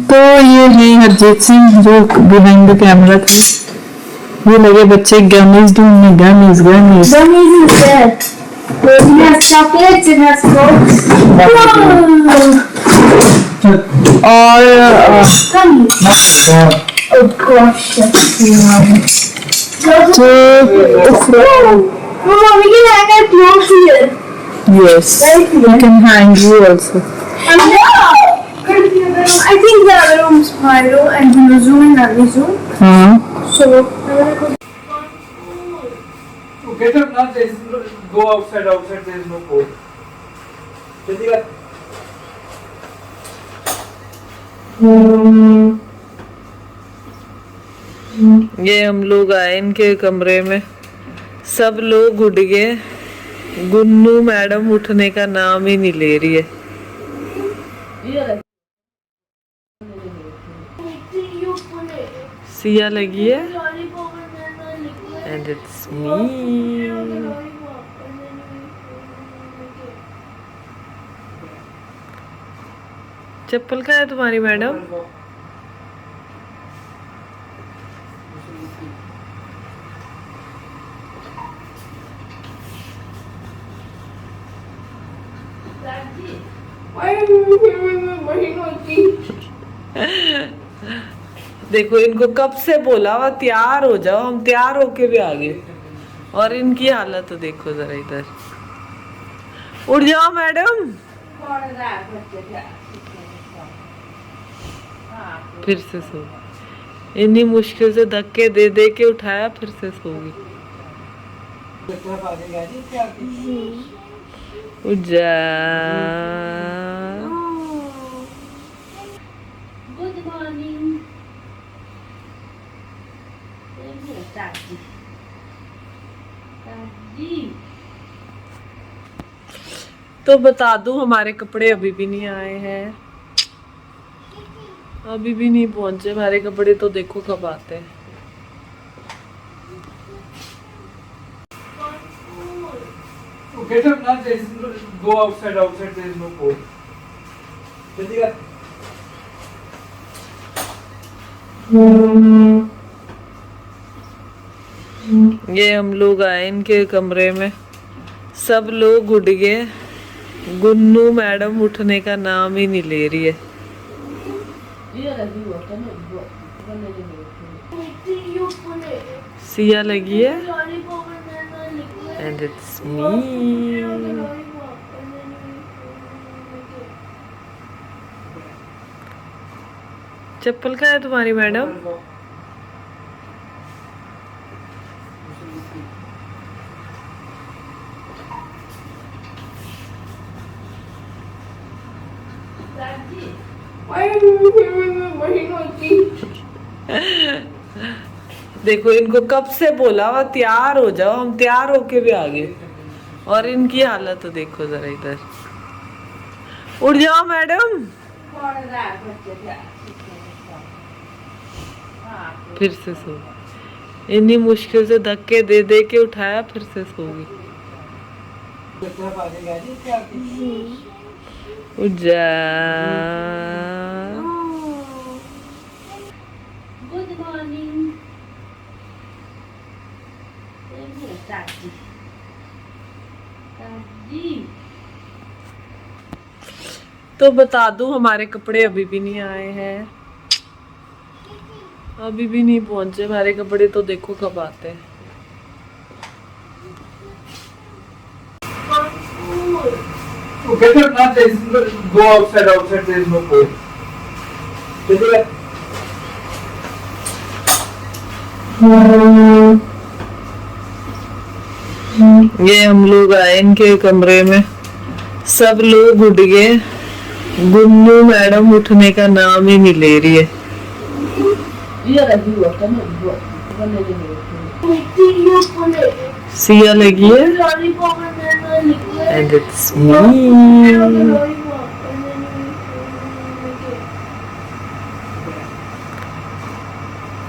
तो ये है हरजीत सिंह जो बिहाइंड द कैमरा थे। ये लगे बच्चे गमीज ढूंढने, gummies gummies Gummies is there. It has chocolates, it has cokes. और Gummies. Oh gosh, that's yum. Mama, we can hang our clothes here. yes, you can hang you also. I think the other room is Pyro and Huluzu and Nanizu. So, get up now, there is no, go outside, there is no pole. Jessica. ये हम लोग आए इनके कमरे में, सब लोग उठ गए। गुन्नू मैडम उठने का नाम ही नहीं ले रही है। सिया लगी है एंड इट्स मी। चप्पल कहाँ है तुम्हारी मैडम? देखो इनको कब से बोला हुआ तैयार हो जाओ, हम तैयार होके भी आ गए और इनकी हालत तो देखो जरा इधर। उठ जाओ मैडम। फिर से सो, इतनी मुश्किल से धक्के दे दे के उठाया, फिर से सो गई। उठ जा। good morning. तो बता दूं हमारे कपड़े अभी भी नहीं आए हैं, अभी भी नहीं पहुंचे हमारे कपड़े। तो देखो कब आते हैं। Get up now, there is no, go outside, there is no pole. Jessica. ये हम लोग आए इनके कमरे में, सब लोग उठ गए। गुन्नू मैडम उठने का नाम ही नहीं ले रही है। सिया लगी है एंड इट्स मी। चप्पल कहाँ है तुम्हारी मैडम? देखो इनको कब से बोला हुआ तैयार हो जाओ, हम तैयार होके भी आ गए और इनकी हालत तो देखो जरा इधर। उठ जाओ मैडम। फिर से सो, इतनी मुश्किल से धक्के दे दे के उठाया, फिर से सो गई। उठ जा। Good morning. तो बता दूं हमारे कपड़े अभी भी नहीं आए हैं, अभी भी नहीं पहुंचे हमारे कपड़े। तो देखो कब आते हैं। Get up now, there is no, go outside, there is no pole. Jessica. ये हम लोग आए इनके कमरे में, सब लोग उठ गए। गुन्नू मैडम उठने का नाम ही नहीं ले रही है। सिया लगी है एंड इट्स मी।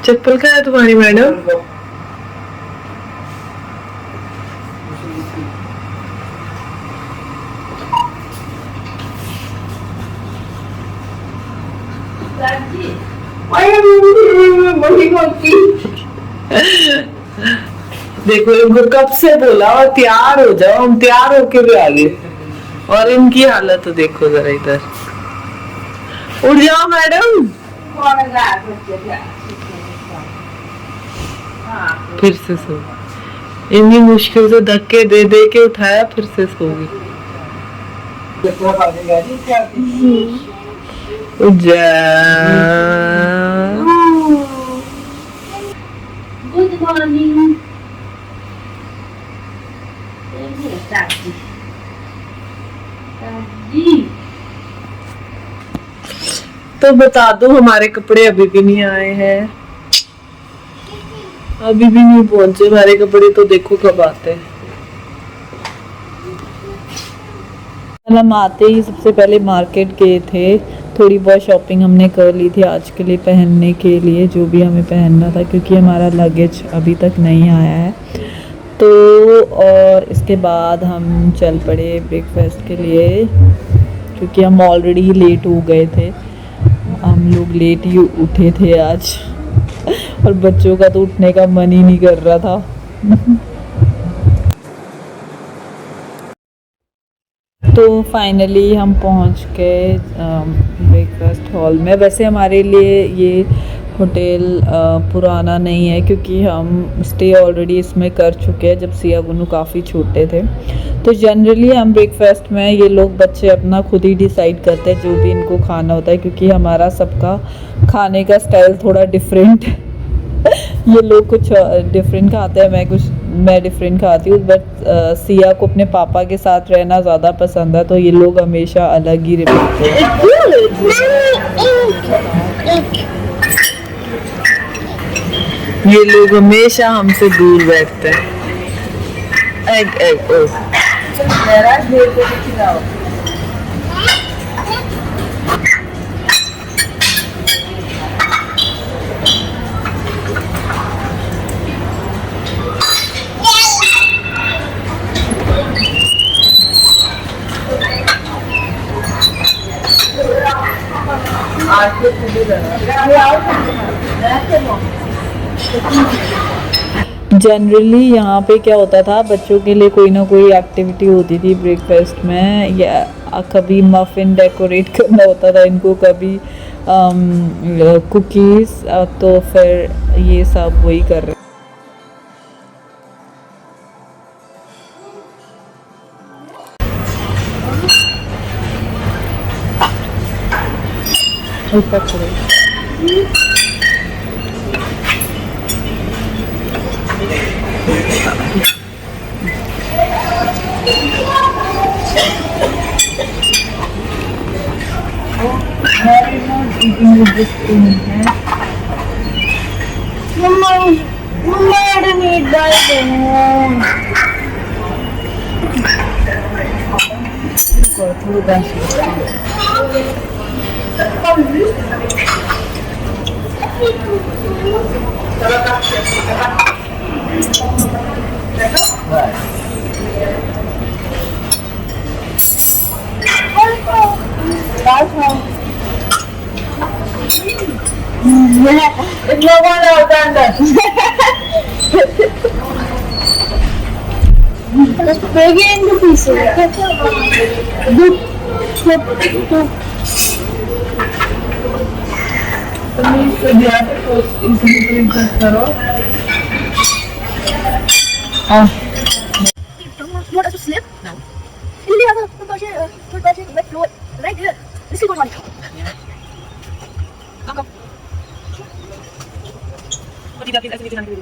चप्पल कहाँ है तुम्हारी मैडम? देखो इनको कब से बोला और तैयार हो जाओ, हम तैयार होके भी आ गए और इनकी हालत तो देखो जरा इधर। उठ जाओ मैडम। फिर से सो, इतनी मुश्किल से धक्के दे दे के उठाया, फिर से सो गई। उठ जा। Good morning. तो बता दो, हमारे कपड़े अभी भी नहीं आए हैं, अभी भी नहीं पहुंचे हमारे कपड़े, तो देखो कब आते हैं। हम आते ही सबसे पहले मार्केट गए थे, थोड़ी बहुत शॉपिंग हमने कर ली थी आज के लिए, पहनने के लिए जो भी हमें पहनना था, क्योंकि हमारा लगेज अभी तक नहीं आया है। तो और इसके बाद हम चल पड़े ब्रेकफास्ट के लिए, क्योंकि हम ऑलरेडी लेट हो गए थे, हम लोग लेट ही उठे थे आज और बच्चों का तो उठने का मन ही नहीं कर रहा था। तो फाइनली हम पहुंच गए ब्रेकफास्ट हॉल में। वैसे हमारे लिए ये होटल पुराना नहीं है, क्योंकि हम स्टे ऑलरेडी इसमें कर चुके हैं जब सिया गुनू काफ़ी छोटे थे। तो जनरली हम ब्रेकफास्ट में ये लोग बच्चे अपना खुद ही डिसाइड करते हैं जो भी इनको खाना होता है, क्योंकि हमारा सबका खाने का स्टाइल थोड़ा डिफरेंट है। ये लोग कुछ डिफरेंट खाते हैं, मैं डिफरेंट खाती हूँ, बट सिया को अपने पापा के साथ रहना ज़्यादा पसंद है, तो ये लोग हमेशा अलग ही रहते हैं। ये लोग हमेशा हमसे दूर बैठते हैं। Egg egg egg. जनरली यहाँ पे क्या होता था, बच्चों के लिए कोई ना कोई एक्टिविटी होती थी ब्रेकफास्ट में, या कभी मफिन डेकोरेट करना होता था इनको, कभी कुकीज़, तो फिर ये सब वही कर रहे। ऊपर Break it into pieces. You want us to slip? No. You have a toothbrush, wet floor right there. This is good one. Come. What did you guys actually do?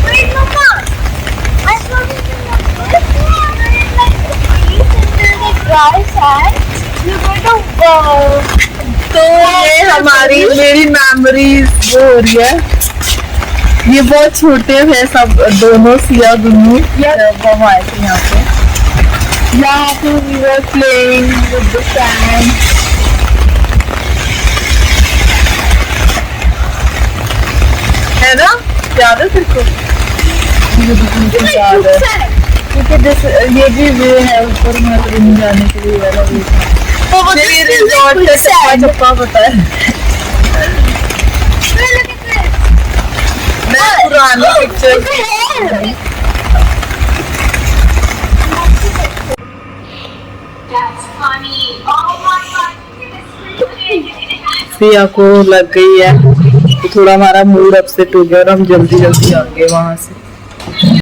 Wait, Mama. I saw this in the book. Like dry sand. You're going to तो ये हमारी मेरी memories वो हो रही है। ये बहुत छोटे थे सब दोनों सिया गुन्नू जब हम आए थे यहाँ पे we were playing with the sand। है ना याद है तेरे को? मुझे बिल्कुल याद है क्योंकि ये भी वे है ऊपर में जाने के लिए वाला वे था। रिजॉर्ट का चप्पा पता है। मैं पुरानी पिक्चर सिया को लग गई है तो थोड़ा हमारा मूड अपसेट हो गया और हम जल्दी जल्दी आ गए वहां से।